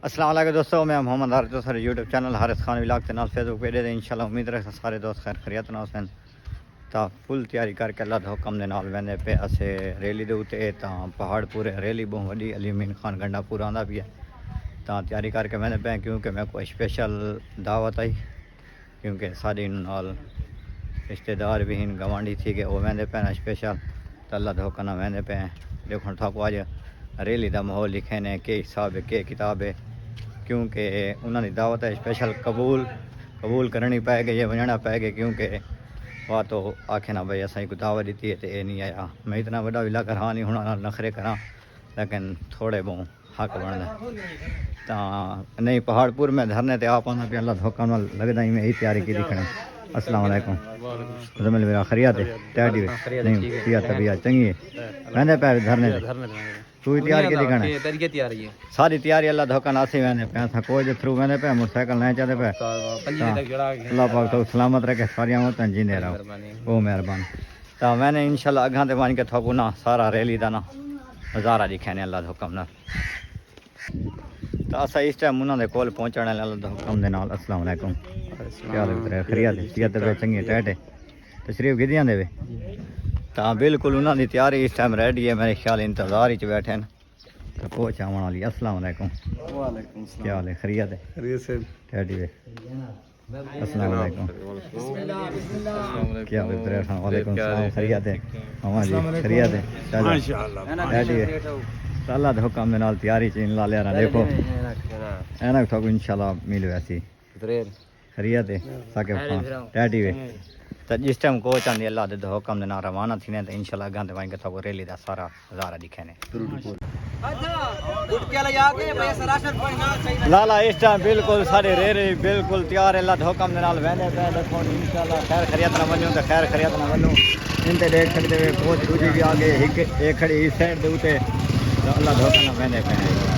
السلام علیکم دوستو، میں Muhammad Haris sir YouTube channel Haris Khan vlog کے نال فیس بک پیج دے انشاءاللہ امید رکھتا سارے دوست خیر خیریت نال سن تا فل تیاری کر کے اللہ دے حکم دے نال ویندے پے اسے ریلی دے اوتے تا پہاڑ پورے ریلی بہت وڈی علی امین خان گنڈا پورا آندا پیا تا تیاری کر کے ویندے پے کیونکہ میں کوئی اسپیشل دعوت آئی کیونکہ سارے نال رشتہ دار بھی ہیں گوانڈی تھی کہ وہ ویندے پے اسپیشل تا اللہ دے حکم نال ویندے پے دیکھن تھا کو اج ریلی دا ماحول لکھے نے کہ حساب ہے کہ کتاب ہے کیونکہ انہوں نے دعوت ہے اسپیشل قبول کرنی پائے گی یہ ونجنا پائے گا کیونکہ وہ تو آکھے نا بھائی اساں کو دعوت دیتی ہے تو یہ نہیں آیا میں اتنا بڑا ولا کرا نہیں ہونا نخرے کراں لیکن تھوڑے بہت حق بننا تا نہیں پہاڑ پور میں دھرنے تے آپ پہ اللہ حکم نال لگدا ہی میں ہی تیاری کی دکھنے السلام علیکم زمل میرا خیریت ہے ٹیڈی نہیں کیا طبیعت چنگی ہے میں پہ دھرنے تو تیار کی دکھنا ساری تیاری اللہ دھوکا ناسی ویندے پے اساں کوئی تھرو ویندے پے موٹر سائیکل نہیں چلے پے اللہ پاک تو سلامت رکھے ساری امتیں جیندے رہو بہت مہربان تا میں نے انشاءاللہ اگاں تے وان کے تھکو نا سارا ریلی دا نا نظارہ دکھانے اللہ دے حکم نال تا اساں اس ٹائم انہاں دے کول پہنچنے اللہ دے حکم دے نال السلام علیکم کیا حال ہے خیریت ہے صحت تے چنگی ٹائٹ ہے تشریف کدیاں دے وے تا بالکل انہاں دی تیاری اس ٹائم ریڈی ہے میرے خیال انتظار وچ بیٹھے ہیں تو پہنچ آون والی السلام علیکم وعلیکم السلام کیا حال ہے خیریت ہے خیریت سے ٹیڈی وے السلام علیکم کیا حال ہے وعلیکم السلام خیریت ہے ہاں جی خیریت ہے ماشاءاللہ ٹیڈی وے اللہ دے حکم دے نال تیاری چ لا لیا رہا دیکھو اینک تو انشاءاللہ مل ویسی خیریت ہے ثاقب خان ٹیڈی وے تو جس ٹائم کوچ آندی اللہ دے حکم دے نال روانہ تھینے تو انشاءاللہ اگاں تے وائیں کے تو ریلی دا سارا نظارہ دکھانے لالا اس ٹائم بالکل سارے ریری بالکل تیار اللہ دے حکم دے نال ویندے پے دیکھو انشاءاللہ خیر خیریت نہ ونجو تے خیر خیریت نہ ونجو ان تے دیکھ سکدے کوچ دوجی بھی آگے ایک کھڑی اس سائڈ دے اوتے اللہ دے حکم نال ویندے پے